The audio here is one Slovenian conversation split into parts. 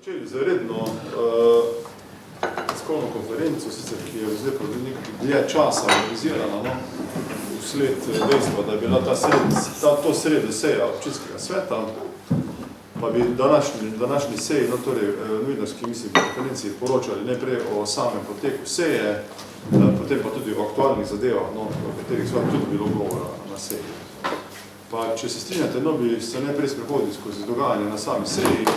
začeli z redno tiskovno konferenco, sicer, ki je zdaj pa nekaj dlje časa organizirana, vsled dejstva, da je bila to sredo seja občinskega sveta, pa bi današnji seji, torej novinarski konferenciji poročali najprej o samem poteku seje, potem pa tudi o aktualnih zadevah, o katerih sva tudi bilo govora na seji. Pa, če se strinjate, bi se najprej sprehodili skozi dogajanje na sami seji.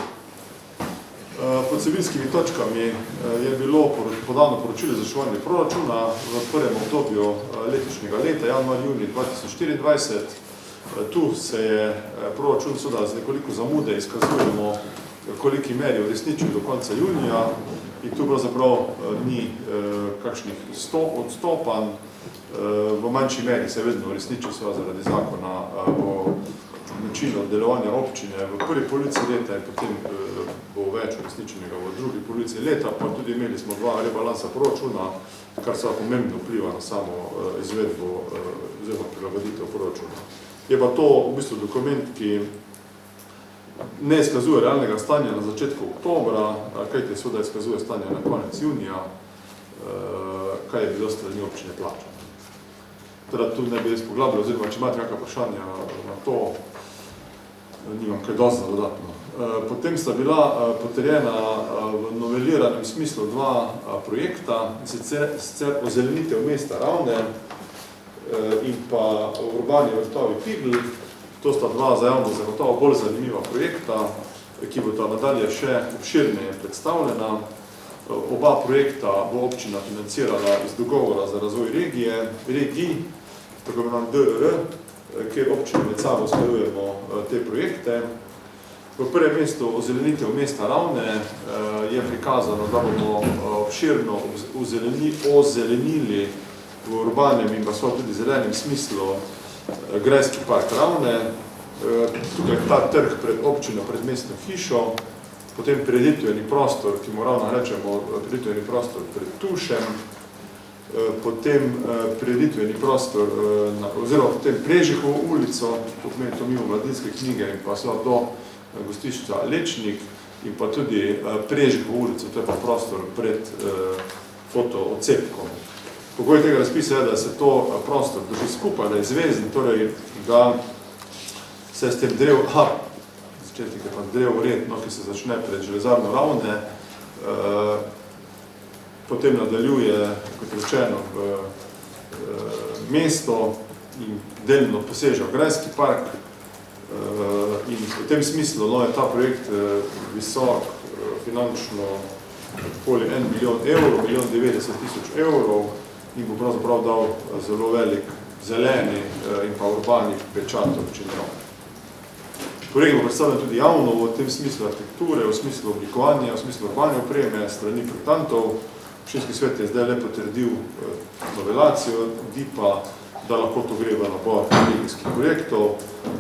Pod vsebinskimi točkami je bilo podano poročilo za izvrševanje proračuna v prvem obdobju letošnjega leta, januar-junij 2024. Tu se je proračun seveda z nekoliko zamude izkazujemo, koliki meri uresničil do konca junija, in tu pravzaprav ni kakšnih odstopanj. V manjši meri se je vedno uresničil zaradi zakona o načinu delovanja občine v prvi polovici leta in potem bo več uresničenega v drugi polovici leta, pa tudi imeli smo 2 rebalansa proračuna, kar se pomembno vpliva na samo izvedbo oziroma prilagoditev proračuna. Je pa to v bistvu dokument, ki ne izkazuje realnega stanja na začetku oktobra, kajti seveda izkazuje stanje na konec junija, kaj je bilo strani občine plačano. Teda tu ne bi jaz poglabljal, oziroma če imate kakšna vprašanja na to, nimam kaj dosti dodatno. Potem sta bila potrjena v noveliranem smislu 2 projekta, sicer ozelenitev mesta Ravne in pa urbani vrtovi Pigl. To sta 2 za javno zagotovo bolj zanimiva projekta, ki bodo nadalje še obširneje predstavljena. Oba projekta bo občina financirala iz dogovora za razvoj regij, tako imenom DRR, kjer občine med sabo usklajujemo te projekte. V prvem mestu ozelenitev mesta Ravne je prikazano, da bomo obširno ozelenili v urbanem in pa tudi zelenem smislu grajski park Ravne. Tukaj ta trg pred občino, pred mestno hišo, potem preditveni prostor, ki mu ravno rečemo preditveni prostor pred Tušem, potem preditveni prostor, oziroma potem Prežihovo ulico, to mimo Mladinske knjige in pa do gostišča Lečnik, in pa tudi Prežihovo ulico, to je pa prostor pred fotoodsepkom. Pogoj tega razpisa je, da se to prostor drži skupaj, da je zvezen, torej da se s tem začetek je pa drev red, ki se začne pred železarno Ravne, potem nadaljuje, kot rečeno, v mesto in delno poseže v grajski park. In v tem smislu je ta projekt visok finančno okoli 1 milijon evrov, 1.090.000 evrov in bo pravzaprav dal zelo velik zeleni in pa urbani pečat občine Ravne. Projekt bo predstavljen tudi javno v tem smislu arhitekture, v smislu oblikovanja, v smislu urbane opreme, strani projektantov. Občinski svet je zdaj le potrdil novelacijo DIP-a, da lahko to gre v nabor regijskih projektov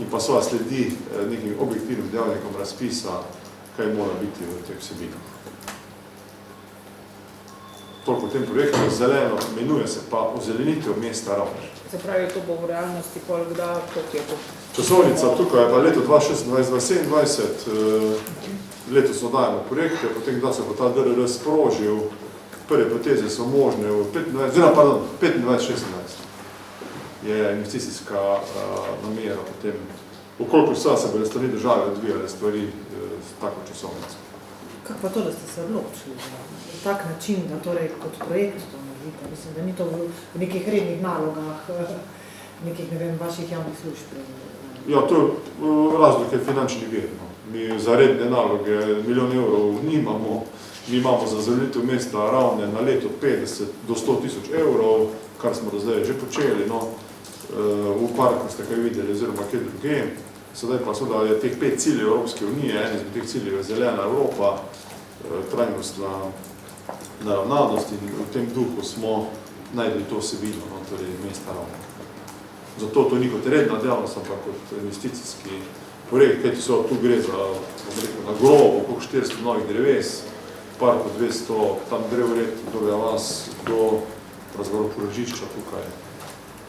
in pa sva sledi nekim objektivnim dejavnikom razpisa, kaj mora biti v teh vsebinah. Toliko v tem projektu, zeleno imenuje se pa ozelenitev mesta Ravne. Se pravi, to bo v realnosti koliko da, kot je to? Časovnica tukaj je pa leto 2026-2027, letos oddajamo projekte, potem da se bo ta DRR sprožil, prve poteze so možne v 25-26 je investicijska namera potem, okoliko se bodo strani države odvijale stvari s tako časovnico. Kako pa to, da ste se odločili na tak način, da torej kot projekt to naredite? Mislim, da ni to v nekih rednih nalogah, nekih, ne vem, vaših javnih služb. Ja, to je razlog je finančni vir. Mi za redne naloge 1 milijon evrov nimamo. Mi imamo za ozelenitev mesta Ravne na leto 50 do 100.000 evrov, kar smo do zdaj že počeli. V parku ste kaj videli, oziroma kje druge. Sedaj pa seveda je teh 5 ciljev Evropske unije, en izmed teh ciljev je zelena Evropa, trajnostna naravnanost in v tem duhu smo najdeli to vsebino, torej mesta Ravne. Zato to ni kot redna dejavnost, ampak kot investicijski projekt, kajti tu gre za na grobo, okrog 400 novih dreves, parku 200, tam drev red, do razvoju položišča tukaj.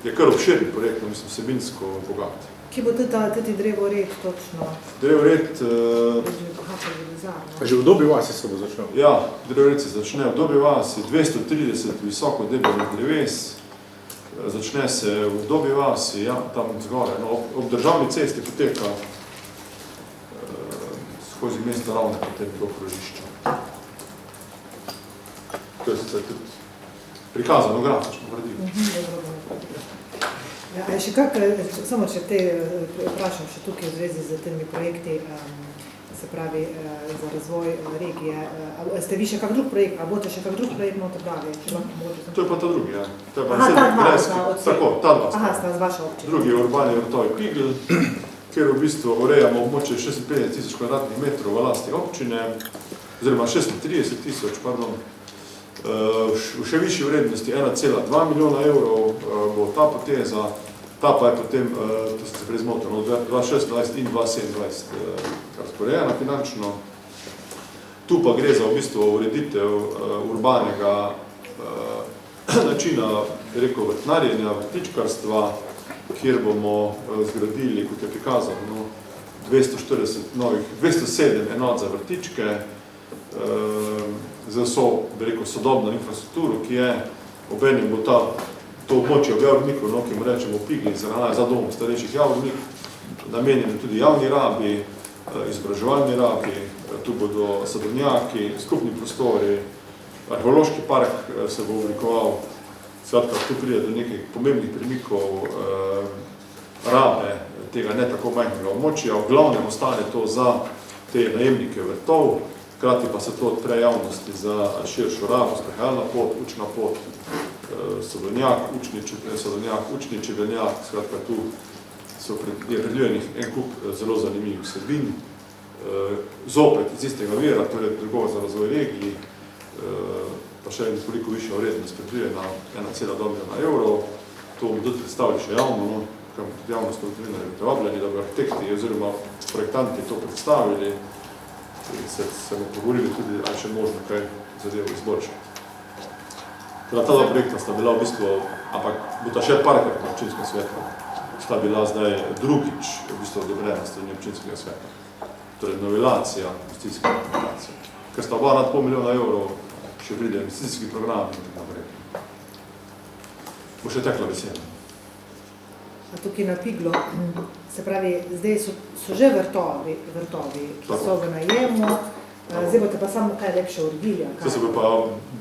Je kar obširni projekt, mislim, vsebinsko bogat. Kje bo tudi drevored točno? Drevored, Že v Dobi vasi se bo začel? ja, drevored se začne v Dobi vasi, 230 visoko debelih dreves, začne se v Dobi vasi, ja, tam zgore, no, ob državni cesti poteka skozi mesto Ravne potem do krožišča. To je sicer tudi prikazano grafično gradivo. Ja, še samo če te vprašam še tukaj v zvezi z temi projekti, se pravi za razvoj regije. Ste vi še kak drug projekt, ali boste še kak drug projekt noter dali? To je pa ta drugi, ja. To je pa Aha, ta dva, tako, ta dva. Aha, sta z vaše občine. Drugi je urbani vrtovi Pigl, kjer v bistvu urejamo območje 56 kvadratnih metrov v lasti občine, oziroma 36 000, pardon. V še višji vrednosti 1,2 milijona evrov bo ta poteza, ta pa je potem, to se prej zmotil, 2026 in 2027 razporejena finančno. Tu pa gre za v bistvu ureditev urbanega načina, rekel, vrtnarjenja, vrtičkarstva, kjer bomo zgradili, kot je prikazano, 207 enot za vrtičke, za vso, bi rekel, sodobno infrastrukturo, ki je, obenem bo to območje v Javorniku, ki mu rečemo Pigli, za dom starejših Javornik, namenjeno tudi javni rabi, izobraževalni rabi, tu bodo sadovnjaki, skupni prostori, arheološki park se bo oblikoval, skratka, tu pride do nekaj pomembnih premikov rabe tega ne tako majhnega območja, v glavnem ostane to za te najemnike vrtov, hkrati pa se to odpre javnosti za širšo rabo, sprehajalna pot, učna pot, sadovnjak, učni čebelnjak, skratka tu je predvidenih en kup zelo zanimivih vsebin, zopet iz istega vira, torej drugova za razvoj regiji, pa še nekoliko višja vrednost predvidena 1,2 milijona evrov, to bomo tudi predstavili še javno, kam javnost novinarji privabljeni, da bi arhitekti oziroma projektanti to predstavili, se bomo pogovorili tudi, ali še možno kaj zadevo izboljšati. Ta dva projekta sta bila v bistvu, ampak bo ta še parkrat na občinskem svetu, sta bila zdaj drugič v bistvu odobrena strani občinskega sveta. Torej novelacija investicijske dokumentacije. Ker sta oba nad pol milijona evrov, še pride investicijski program in tako naprej. Bo še tekla beseda. A tukaj na Piglo, se pravi, zdaj so že vrtovi, ki so v najemu, zdaj boste pa samo kaj lepše uredili. Zdaj se bo pa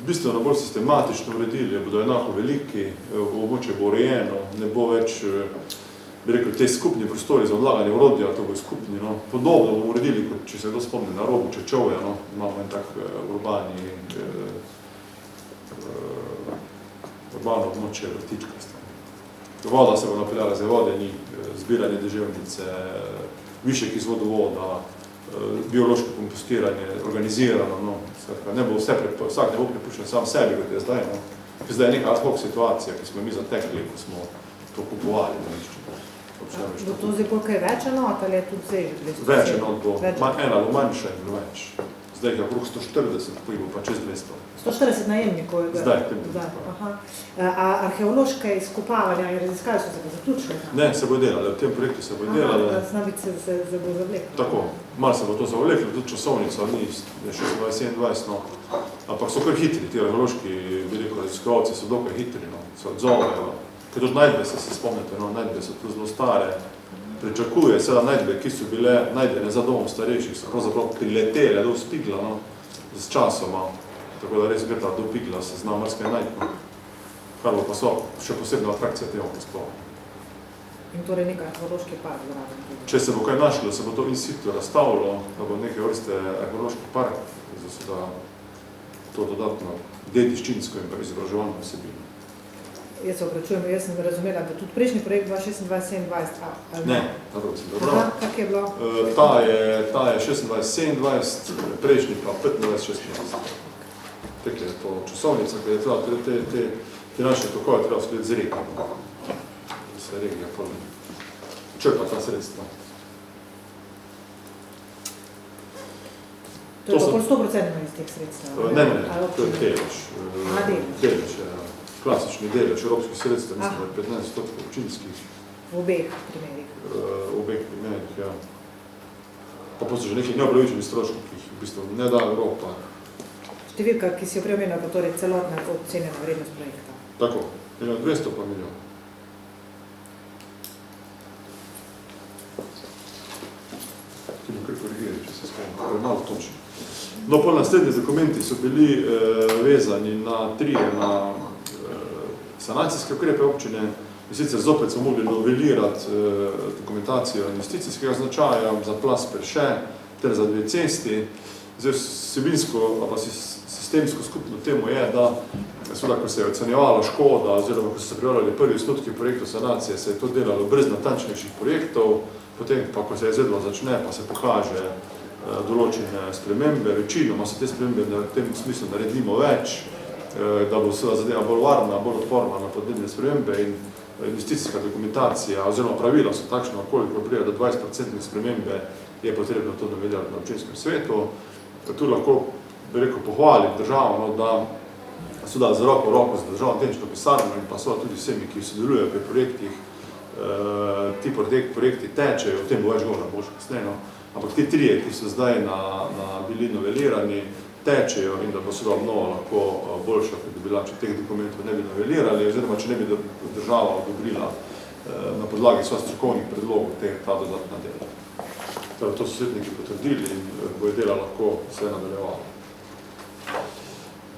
bistveno bolj sistematično uredili, bodo enako veliki, območje bo urejeno, ne bo več, bi rekel, te skupni prostori za odlaganje orodja, to bo skupni, no. Podobno bomo uredili, kot če se kdo spomni na Robu Čečovja, no. Imamo en tak urbano območje vrtičkarstva. Voda se bo napeljala za vodenji, zbiranje deževnice, višek iz vodovoda, biološko kompostiranje, organizirano, no. Skratka, ne bo vsak ne bo prepuščen sam sebi, kot je zdaj, no. Zdaj je neka ad hoc situacija, ki smo mi zatekli, ko smo to kupovali na išče. Bo to zdaj bolj kaj več enot, ali je tudi zdaj? Več enot bo, ena bo manjša in bo več. Zdaj je okrog 140, ko bo pa čez 200. 140 najemnikov? Zdaj. A arheološke izkopavanja in raziskave so se pa zaključile? Ne, se bo delali, v tem projektu se bo delali. Znabice se bo zavleklo. Tako, malo se bo to zavleklo, tudi časovnica ni 26-27, no. Ampak so kar hitri, ti arheološki, bi rekel, raziskovalci so dokaj hitri, no. Se odzovejo. Ker tudi najdbe se spomnite, no, najdbe so tu zelo stare. Pričakuje seveda najdbe, ki so bile najdene za domov starejših, so pravzaprav priletele do Pigla, no, z časoma. Tako da res grda do Pigla se zna marsikaj najti, kar bo pa so še posebna atrakcija tega pospova. In torej nekaj arheološki park zraven? Če se bo kaj našlo, se bo to in situ razstavilo, da bo neke vrste arheološki park, za to dodatno dediščinsko in pa izobraževalno vsebino. Jaz se opračujem, jaz sem razumela, da tudi prejšnji projekt 2026-2027. Ne, tako sem dobro. Aha, kak je bilo? Ta je 26-27, prejšnji pa 25-26. Tekle je to časovnica, ker je treba te finančne tokove treba sklediti z regijami. Da se regija črpa ta sredstva. To je pa pol 100% iz teh sredstev? Ne, to je delež. Delež. Delež, ja. Klasični delež evropskih sredstev, mislim, da je 15% občinskih, V obeh primerih. V obeh primerih, ja. Pa so že neki neopravičeni stroški, ki jih v bistvu ne da Evropa. Številka, ki si jo preomenila, pa torej celotna ocenjena vrednost projekta. Tako, 200 pa milijon. Ti bom kar korigirati, če se spomnim, to je malo točno. No, pol naslednji dokumenti so bili vezani na sanacijske ukrepe občine, in sicer zopet so mogli novelirati dokumentacijo investicijskega značaja za Plas Perše ter za 2 cesti. Zdaj, vsebinsko, pa sistemsko skupno temu je, da ko se je ocenjevala škoda, oziroma ko so se pripravljali prvi osnutki projektov sanacije, se je to delalo brez natančnejših projektov, potem pa, ko se izvedba začne, pa se pokaže določene spremembe, večinoma se te spremembe v tem smislu naredimo več, da bo zadeva bolj varna, bolj odporna na podnebne spremembe in investicijska dokumentacija oziroma pravila so takšna, koliko prije do 20% spremembe je potrebno to novelirati na občinskem svetu. Tu lahko, bi rekel, pohvalim državo, da so dali z roko v roko z državno tehnično pisarno in pa so tudi vsemi, ki sodelujejo pri projektih. Ti projekti tečejo, v tem bo več govora, boljše kasneje, ampak ti 3, ki so zdaj bili novelirani, tečejo in da bo seveda obnova lahko boljša, kot bi bila, če teh dokumentov ne bi novelirali, oziroma če ne bi država odobrila na podlagi svojih strokovnih predlogov ta dodatna dela. To so svetniki potrdili in bo je dela lahko vse nadaljevalo.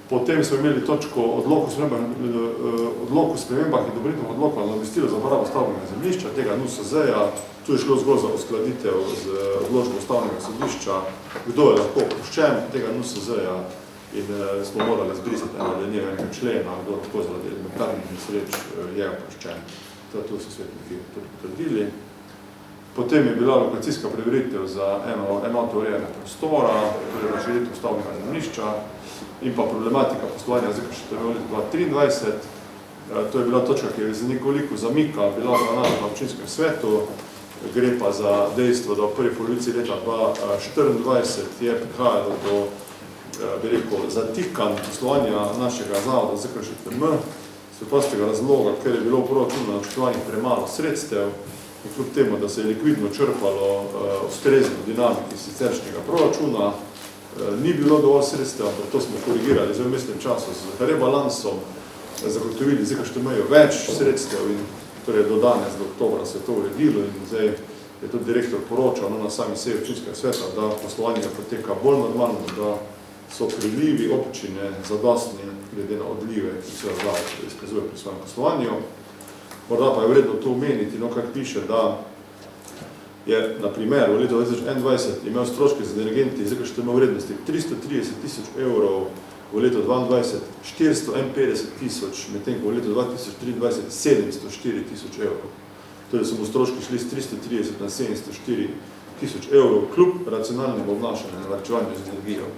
Potem smo imeli točko odloku spremembah in odobritvah odloka na nadomestilo za uporabo stavbnega zemljišča, tega NUSZ-ja. Tu je šlo zgolj za uskladitev z odločbo stavbnega sodišča, kdo je lahko oproščen tega NUSZ-ja in smo morali zbrisati enega člena, kdo lahko zaradi elementarnih nesreč je oproščen. Tu so svetniki potrdili. Potem je bila lokacijska preveritev za enoto urejanja prostora, torej razširitev stavbnega zemljišča in pa problematika poslovanja ZKŠTM v letu 2023. To je bila točka, ki je za nekoliko zamika bila obravnavana na občinskem svetu. Gre pa za dejstvo, da v prvi polovici leta 2024 je prihajalo do, bi rekel, zatikanj poslovanja našega zavoda ZKŠTM, s prostega razloga, ker je bilo v proračunu načrtovanih premalo sredstev, in kljub temu, da se je likvidno črpalo ustrezno dinamiki siceršnjega proračuna, ni bilo dovolj sredstev, ampak to smo korigirali v vmesnem času z rebalansom, zagotovili ZKŠTM-ju več sredstev in torej do danes, do oktobra se je to uredilo in zdaj je tudi direktor poročal na sami seji občinskega sveta, da poslovanje poteka bolj normalno, da so prilivi občine zadostni glede na odlive, ki se izkazuje pri svojem poslovanju. Morda pa je vredno to omeniti, kar piše, da je na primer v letu 2021 imel stroške za energenti ZKŠTM vrednosti 330 000 evrov, v letu 2022 451 000, medtem ko v letu 2023 704 000 evrov. Torej so mu stroški šli z 330 na 704 000 evrov, kljub racionalnemu obnašanju na varčevanju z energijo,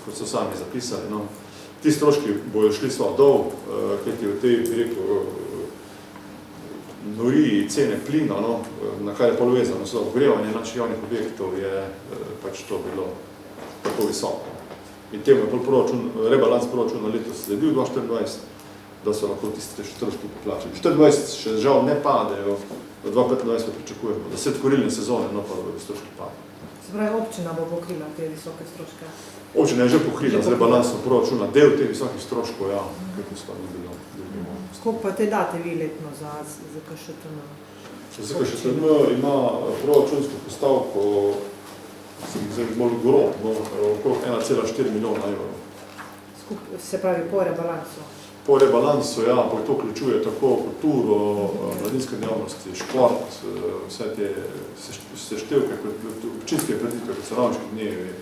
kot so sami zapisali. Ti stroški bojo šli svoj dol, kajti v tej, bi rekel, noriji cene plina, na kar je polovezano ogrevanje naših javnih objektov, je pač to bilo tako visoko. In temu je rebalans proračuna letos sledil 2024, da so lahko tiste stroški poplačali. 2024 še žal ne padejo, v 2025 pričakujemo, da sred korilne sezone, pa da bi stroški padli. Se pravi, občina bo pokrila te visoke stroške? Občina je že pokrila z rebalansom proračuna, del teh visokih stroškov, ja, kako sploh ni bilo. Koliko pa te date vi letno za ZKŠTM? ZKŠTM ima proračunsko postavko, zdaj bolj grob, okrog 1,4 milijona evrov. Se pravi, po rebalansu? Po rebalansu, ja, pa to vključuje tako kulturo, mladinske dejavnosti, šport, vse te seštevke, občinske preditve, kot so ravniški dnevi,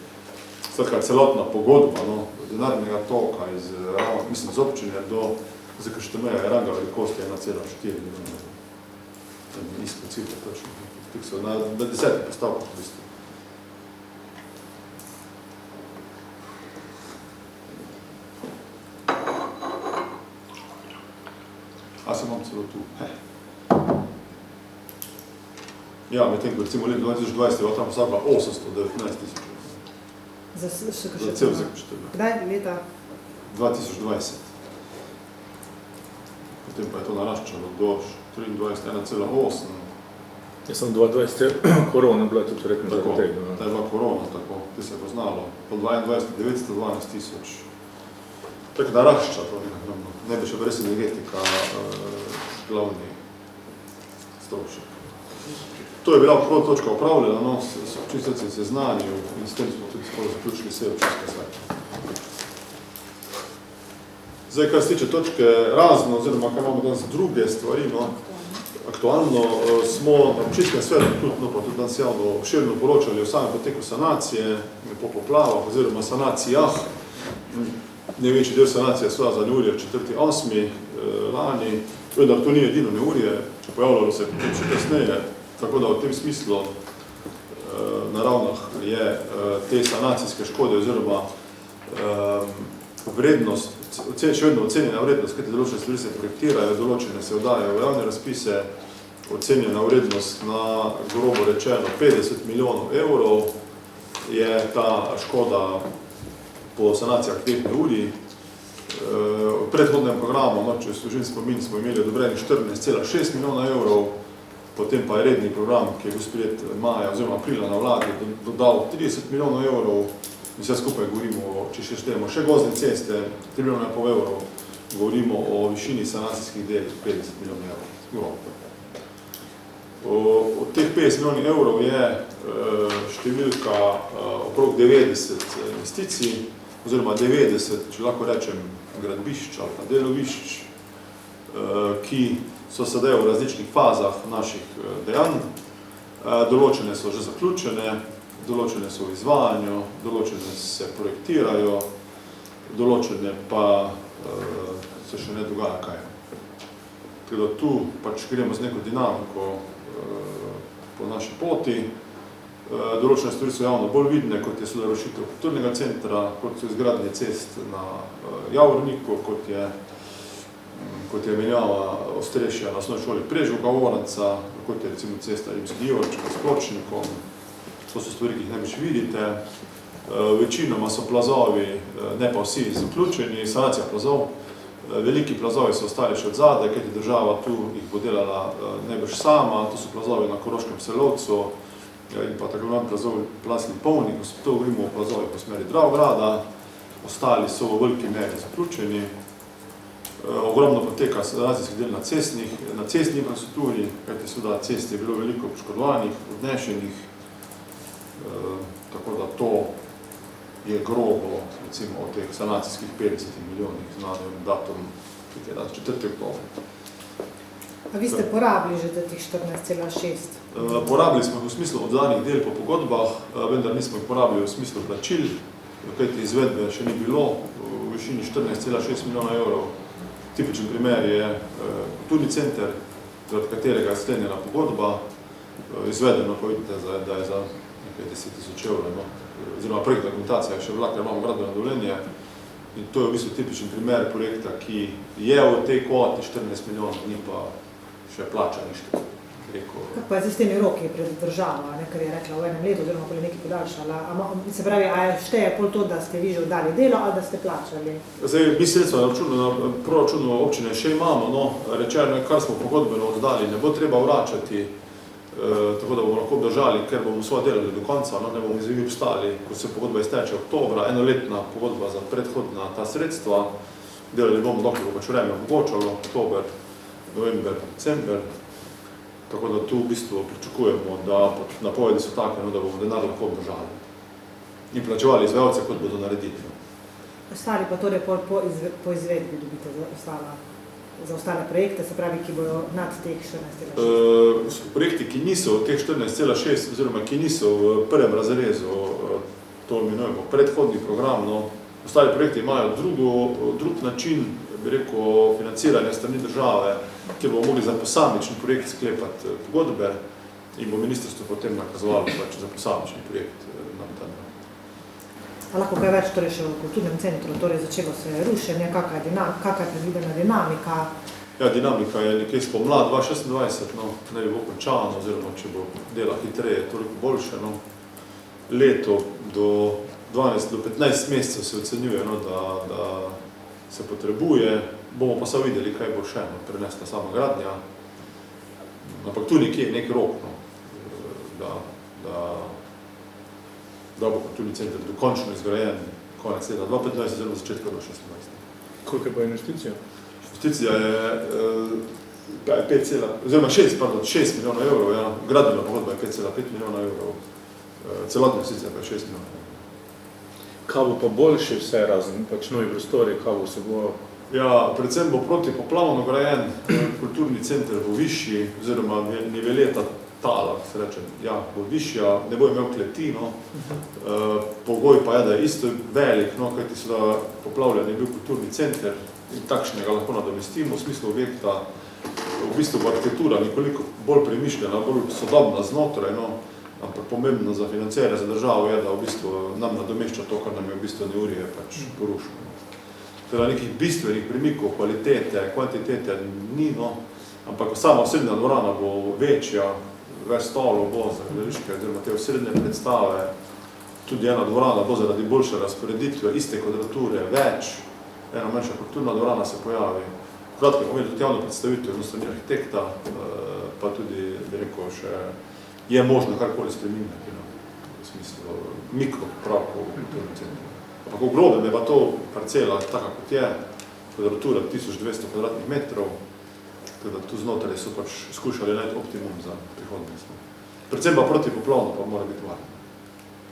celotna pogodba denarnega toka z občine do ZKŠTM-ja je ranga velikosti 1,4 milijona. Nizko cifre točno. Tik so na 10 postavkah v bistvu. A se imam celo tu. Ja, medtem ko recimo v letu 2020 je bila ta postavka 819 000. Za ZKŠTM? Za cel ZKŠTM. Kdaj leta? 2020. Potem pa je to naraščalo do 23, 1,8, Jaz sem 2020 korona bila tudi verjetno Tako, zaradi tega. ta je bila korona, tako, ti se je poznalo. Po 22, 912 tisoč. Tako narašča, to ne bi še brez energetika glavni strošek. To je bila prva točka upravljena, no, so občinstvenci seznanil in s tem smo tudi skoro zaključili vse občinske svete. Zdaj, kar se tiče točke razno, oziroma kar imamo danes druge stvari, no, aktualno smo na občinskem svetu pa tudi danes javno obširno poročali o samem poteku sanacije po poplavah oziroma sanacijah. Največji del sanacije so za neurje 4.8. lani, vendar to ni edino neurje, če pojavljalo se potem še kasneje, tako da v tem smislu na Ravnah je te sanacijske škode oziroma vrednost, še vedno ocenjena vrednost, kajti določene stvari se projektirajo, določene se oddajajo v javne razpise, ocenjena vrednost na grobo rečeno 50 milijonov evrov je ta škoda po sanacijah teh neurij. V predhodnem programu, če služim spomin, smo imeli odobreni 14,6 milijona evrov, potem pa je redni program, ki je bil sprejet maja oziroma aprila na vladi, dodal 30 milijonov evrov. In vse skupaj govorimo, če še štejemo še gozdne ceste, 3,5 milijona evrov, govorimo o višini sanacijskih delih 50 milijonov evrov. Od teh 50 milijonov evrov je številka okrog 90 investicij, oziroma 90, če lahko rečem, gradbišč ali pa delovišč, ki so sedaj v različnih fazah naših dejanj. Določene so že zaključene, določene so v izvajanju, določene se projektirajo, določene pa se še ne dogaja kaj. Tako da tu pač gremo z neko dinamiko po naši poti. Določene stvari so javno bolj vidne, kot je sodelošitev kulturnega centra, kot so izgradnje cest na Javorniku, kot je menjava ostrešja na osnovni šoli Prežuga Oranca, kot je recimo cesta Rimski Ivorčka s pločnikom. To so stvari, ki jih največ vidite. Večinoma so plazovi, ne pa vsi, zaključeni, sanacija plazov. Veliki plazovi so ostali še od zadaj, kajti država tu jih bo delala najbrž sama. To so plazovi na Koroškem Selovcu in pa tako imam plazov Plasni Polnik. To govorimo o plazovih po smeri Dravograda. Ostali so v veliki meri zaključeni. Ogromno poteka sanacijskih del na cestni infrastrukturi, kajti seveda cest je bilo veliko poškodovanih, odnešenih. Tako da to je grobo, recimo, od teh sanacijskih 50 milijonih znanem datum, ki je danes 4. oktober. A vi ste porabili že teh 14,6? Porabili smo v smislu oddanih del po pogodbah, vendar nismo jih porabili v smislu plačil, kajti izvedbe še ni bilo v višini 14,6 milijona evrov. Tipičen primer je kulturni center, zaradi katerega je sklenjena pogodba, izvedeno pa vidite, da je za 10.000 evrov, no. Oziroma projekt dokumentacija je še bila, ker imamo gradbeno dovoljenje in to je v bistvu tipičen primer projekta, ki je v tej kvoti 14 milijonov, ni pa še plačaništvo. Kako pa je z temi roki pred državo, kar je rekla v enem letu, oziroma ko je nekaj podaljšala? Se pravi, a šteje pol to, da ste vi že oddali delo ali da ste plačali? Zdaj, mi sredstva na proračunu občine še imamo, no, rečeno, kar smo pogodbeno oddali, ne bo treba vračati, tako da bomo lahko obdržali, ker bomo svoje delali do konca, no, ne bomo izvili obstali, ko se pogodba izteče oktobra, enoletna pogodba za predhodna ta sredstva, delali bomo dokaj, bo pač vreme omogočalo, oktober, november, december, tako da tu v bistvu pričakujemo, da napovedi so take, no, da bomo denar lahko obdržali in plačevali izvajalce, kot bodo naredili. Ostali pa torej po izvedbi dobite za ostale projekte, se pravi, ki bojo nad teh 14,6? Projekti, ki niso teh 14,6 oziroma ki niso v prvem razrezu, to imenujemo predhodni program, no. Ostali projekti imajo drug način, bi rekel, financiranja strani države, kjer bomo mogli za posamični projekt sklepati pogodbe in bo ministrstvo potem nakazovalo pač za posamični projekt nam ta. A lahko kaj več torej še v kulturnem centru, torej začelo se je rušenje, kakva je predvidena dinamika? Ja, dinamika je nekaj spomlad 2026, no, ne bi bo končano, oziroma če bo dela hitreje, toliko boljše, no. Leto do 12 do 15 mesecev se ocenjuje, no, da se potrebuje, bomo pa samo videli, kaj bo še, no, prenesla sama gradnja. Ampak tu nekje je nek rok, no. da bo kulturni center dokončno izgrajen konec leta 2015 oziroma začetka 2016. Koliko je pa investicija? Investicija je 6 milijonov evrov, ja. Gradbena pogodba je 5,5 milijona evrov, celotna investicija pa je 6 milijonov evrov. Kaj bo pa boljše vse razen, pač novi prostori, kaj bo se bo? Ja, predvsem bo protipoplavno grajen kulturni center bo višji, oziroma niveleta tala, se reče, ja, bo višja, ne bo imel kleti, no. Pogoj pa je, da je isto velik, no, kajti so da poplavljen je bil kulturni center in takšnega lahko nadomestimo, v smislu objekta, v bistvu bo arhitektura nekoliko bolj premišljena, bolj sodobna znotraj, no, ampak pomembno za financerje, za državo je, da v bistvu nam nadomešča to, kar nam je v bistvu neurje pač porušeno. Teda nekih bistvenih premikov, kvalitete, kvantitete ni, no, ampak sama osrednja dvorana bo večja, več stolov bo za gledališke, oziroma te osrednje predstave, tudi ena dvorana bo zaradi boljše razporeditve, iste kvadrature, več, ena manjša kulturna dvorana se pojavi. Kratko pomeni tudi javno predstavitev z strani arhitekta, pa tudi, bi rekel, še je možno karkoli spreminjati, no, v smislu mikropopravkov v kulturnem centru. Ampak v grobem je pa to parcela taka kot je, kvadratura 1200 kvadratnih metrov, teda tu znotraj so pač skušali najti optimum za prihodnost. Predvsem pa protipoplavno pa mora biti varno.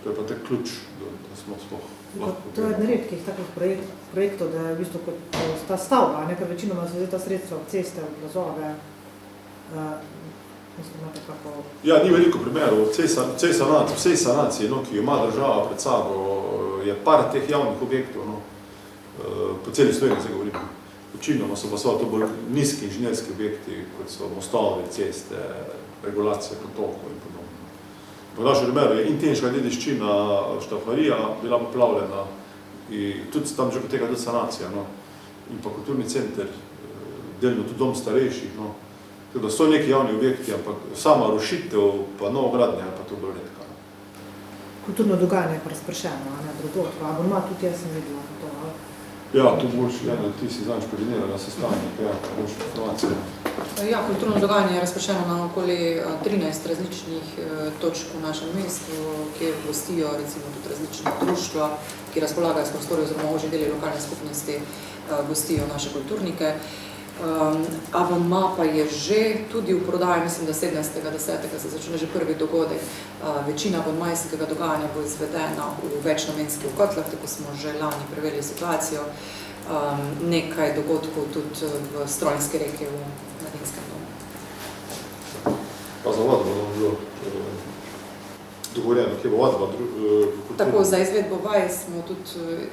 To je pa tek ključ, da smo sploh lahko. To je eden redkih takih projektov, da je v bistvu kot ta stavba, nekaj večinoma so zdaj ta sredstva v ceste, v plazove. Mislim, imate kako... Ja, ni veliko primerov. Vsej sanacije, no, ki jo ima država pred sabo, je par teh javnih objektov, no, po celi Sloveniji se govorimo. Večinoma so pa to bolj nizki inženirski objekti, kot so mostovi, ceste, regulacije potokov in podobno. V našem primeru je in tehnička dediščina Štaufarija bila poplavljena in tudi tam že poteka tudi sanacija, no, in pa kulturni center, delno tudi dom starejših, no. Tako da so neki javni objekti, ampak sama rušitev pa novogradnja pa to bolj redka. Kulturno dogajanje je pa razpršeno, ne, drugod, pa abonma tudi jaz sem videla to, ali? Ja, tu boš, ti si zanj koordinirala sestanek, ja, boš informacije. Ja, kulturno dogajanje je razpršeno na okoli 13 različnih točk v našem mestu, kjer gostijo recimo tudi različna društva, ki razpolagajo s prostori oziroma ožji deli lokalne skupnosti, gostijo naše kulturnike. Abonma pa je že tudi v prodaji, mislim, da 17.10. se začne že prvi dogodek. Večina abonmajskega dogajanja bo izvedena v večnamenskih kotlah, tako smo že lani preverili situacijo. Nekaj dogodkov tudi v Strojinski reki v Mladinskem domu. Pa za vadbo bomo bilo dogovorjeno, kje bo vadba? Tako, za izvedbo vaj smo tudi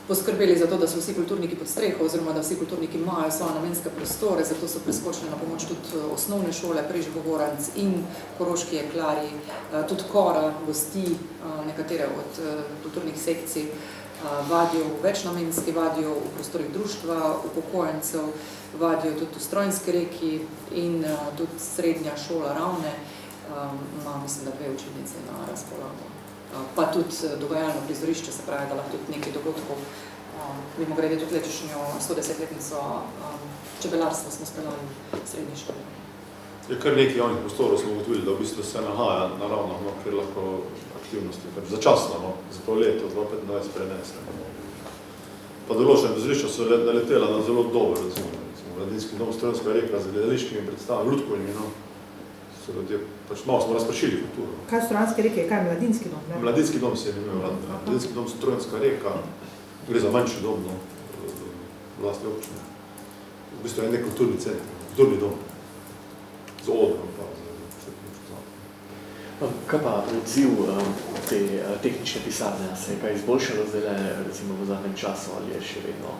poskrbeli za to, da so vsi kulturniki pod streho, oziroma da vsi kulturniki imajo svoje namenske prostore, zato so preskočili na pomoč tudi osnovne šole, Prežgovoranc in Koroški jeklarji, tudi Kora gosti nekatere od kulturnih sekcij, vadijo v večnamenski, vadijo v prostorih društva, upokojencev, vadijo tudi v Strojinski reki in tudi srednja šola Ravne ima, mislim, da 2 učilnice na razpolago. Pa tudi dogajalno prizorišče, se pravi, da lahko tudi nekaj dogodkov. Mimogrede tudi letošnjo 110-letnico čebelarstva smo speljali v srednji šoli. Je kar nekaj javnih prostorov smo ugotovili, da v bistvu se nahaja na Ravnah, no, kjer lahko aktivnosti začasno, no, za to leto 2025 prenese. Pa določene prizorišča so naletela na zelo dobro, recimo, Mladinski dom, Strojinska reka z gledališkimi predstavami, lutkovnimi, no. Pač malo smo razpršili kulturo. Kaj v Strojinski reki je? Kaj je Mladinski dom? Ne? Mladinski dom se je imel, Mladinski dom Strojinska reka, gre za manjši dom, no, vlasti občine. V bistvu je nek kulturni center, kulturni dom, z odrom pa za vse kulturno. Kaj pa odziv te tehnične pisarne? Se je kaj izboljšalo zdaj, recimo v zadnjem času, ali je še vedno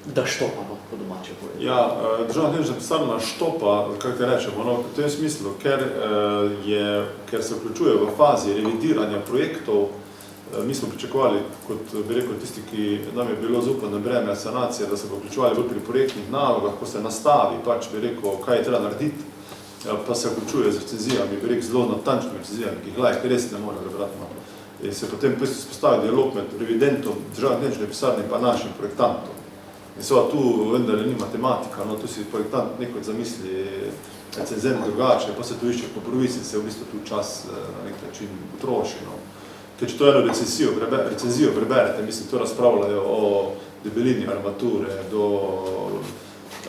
da štopa, po domače povedati? Ja, državna tehnična pisarna štopa, kako te rečemo, no, v tem smislu, ker se vključuje v fazi revidiranja projektov. Mi smo pričakovali, kot bi rekel tisti, ki nam je bilo zaupano breme sanacije, da se bo vključevali bolj pri projektnih nalogah, ko se nastavi, pač bi rekel, kaj je treba narediti, pa se vključuje z recenzijami, bi rekel, zelo natančnimi recenzijami, ki jih lajk res ne more prebrati. In se potem spostavi dialog med revidentom državne tehnične pisarne pa našim projektantom. In seveda tu vendar ni matematika, no, tu si projektant nekaj zamisli recenzent drugače, pa se tu išče po provisi, se v bistvu tu čas na nek način troši. No. Ker če to eno recenzijo preberete, mislim, to razpravljajo o debelini armature,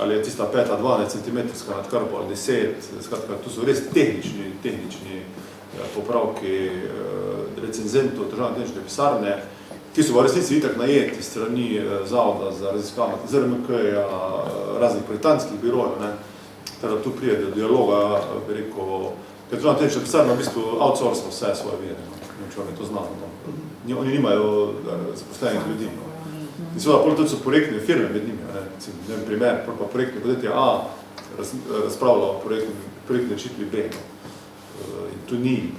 ali je tista 5-12 cm nadkarpa ali 10, skratka, tu so res tehnični popravki recenzentov državne tehnične pisarne, ki so v resnici itak najeti strani Zavoda za raziskavanje ZRMK-ja, raznih projektantskih birojev, ne, teda tu prije do dialoga, bi rekel, ker državna tehnična pisarna v bistvu outsourca vse svoje vire, ne, če vam je to znano. No. Oni nimajo zaposlenih ljudi. No. In seveda, potem tudi so projektne firme med njimi, ne vem, primer, pa projektne podjetje A razpravlja o projektne rešitvi B. No. In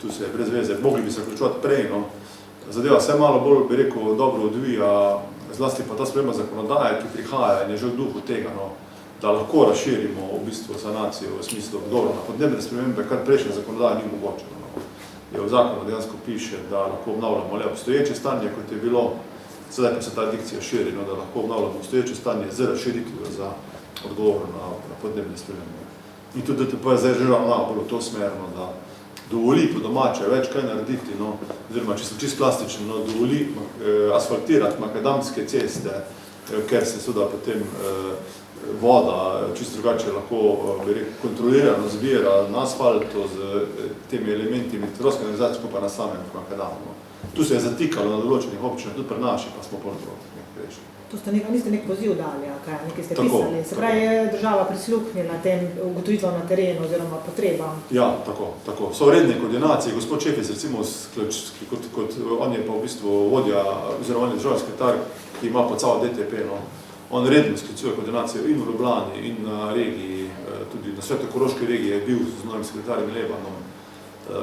tu se je brez veze, mogli bi se vključevati prej, no. Zadeva se malo bolj, bi rekel, dobro odvija, zlasti pa ta sprememba zakonodaje, ki prihaja in je že v duhu tega, no, da lahko razširimo v bistvu sanacijo v smislu odgovora na podnebne spremembe, kar prejšnja zakonodaja ni omogočeno. No. Je v zakonu dejansko piše, da lahko obnavljamo le obstoječe stanje, kot je bilo, sedaj pa se ta dikcija širi, no, da lahko obnavljamo obstoječe stanje z razširitvijo za odgovor na podnebne spremembe. In tudi DTP je zdaj že malo bolj v to smerno, da dovoli po domače več kaj narediti, no, oziroma, če sem čisto plastičen, no, dovoli asfaltirati makadamske ceste, ker se seveda potem voda čisto drugače lahko kontrolirano zbira na asfaltu z temi elementi meteorološke organizacije, pa na samem makadamu. No. Tu se je zatikalo na določenih občinah, tudi pri naši, pa smo pol prejšli. To niste nek poziv dali, kaj, nekaj ste pisali. Se pravi, je država prisluhnila tem ugotovitvam na terenu oziroma potrebam? Ja, tako. So redne koordinacije. Gospod Šefic, recimo, kot on je pa v bistvu vodja, oziroma on je državni sekretar, ki ima pa celo DTP, no. On redno sklicuje koordinacijo in v Ljubljani, in na regiji, tudi na Sveto Koroški regiji je bil z novim sekretarjem Lebanom.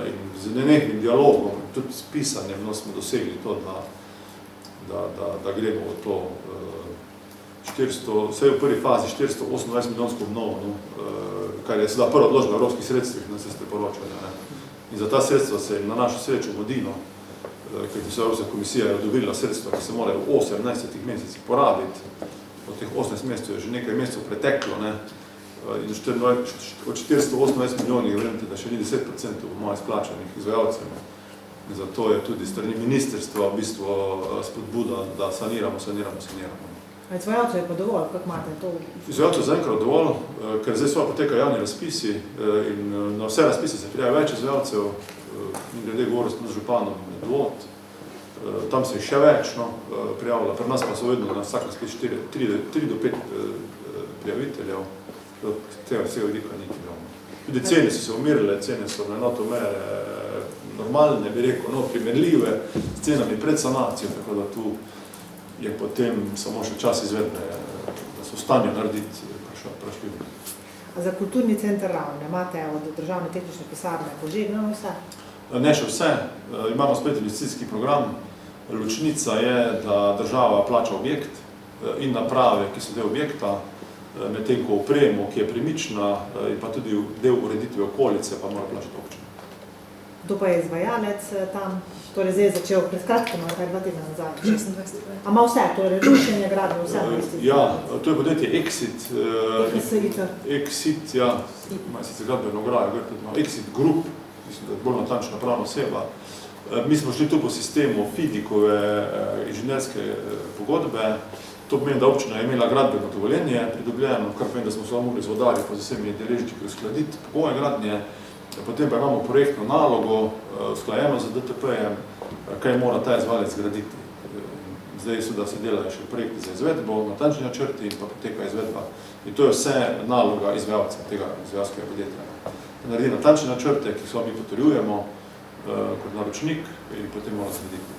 In z nenehnim dialogom, tudi s pisanjem, no, smo dosegli to, da gremo v to 400, vse je v prvi fazi 428 milijonsko obnovo, no, kar je seveda prva odložba evropskih sredstvih, na se ste poročali. Ne. In za ta sredstva se je na našo srečo mudi, no, ker se Evropska komisija je odobrila sredstva, ki se morajo v 18 mesecih porabiti. Od teh 18 mesecev je že nekaj mesecev preteklo, ne, in od 428 milijonih, verjemite, da še ni 10% malo izplačanih izvajalcev. In zato je tudi strani ministrstva v bistvu spodbuda, da saniramo. Izvajalcev je pa dovolj, kako imate to? Izvajalcev zaenkrat dovolj, ker zdaj so potekajo javni razpisi in na vse razpise se prijavi več izvajalcev, in glede govoril s županom Medvod. Tam se je še več, no, prijavila, pri nas pa so vedno na vsak razpis 3 do 5 prijaviteljev, tega vsega vidika ni prijavno. Tudi cene so se umirile, cene so na enoto mere normalne, bi rekel, no, primerljive s cenami pred sanacijo, tako da tu je potem samo še čas izvedbe, da so v stanju narediti vprašljivo. A za kulturni center Ravne imate od državne tehnične pisarne požegnano vse? Ne še vse. Imamo spet investicijski program. Ločnica je, da država plača objekt in naprave, ki so del objekta, medtem ko opremo, ki je premična, in pa tudi del ureditve okolice, pa mora plačati občina. Kdo pa je izvajalec tam? Torej zdaj je začel pred kratkim, ali kaj 2 tedna nazaj? 26. A ima vse, torej rušenje, gradnje, vse na listi? Ja, to je podjetje Exit. Exit, ja. Ima sicer gradbeno ograjo, Exit Group, mislim, da je bolj natančna pravna oseba. Mi smo šli tu po sistemu FIDIK-ove inženirske pogodbe. To pomeni, da občina je imela gradbeno dovoljenje pridobljeno, kar pomeni, da smo se mogli z vodarji pa z vsemi deležniki uskladiti pogoje gradnje. Potem pa imamo projektno nalogo, usklajeno z DTP-jem, kaj mora ta izvajalec graditi. Zdaj so, da se delajo še projekti za izvedbo, natančni načrti in pa poteka izvedba. In to je vse naloga izvajalca tega izvajalskega podjetja. Naredi natančne načrte, ki so mi potrjujemo kot naročnik in potem mora zgraditi.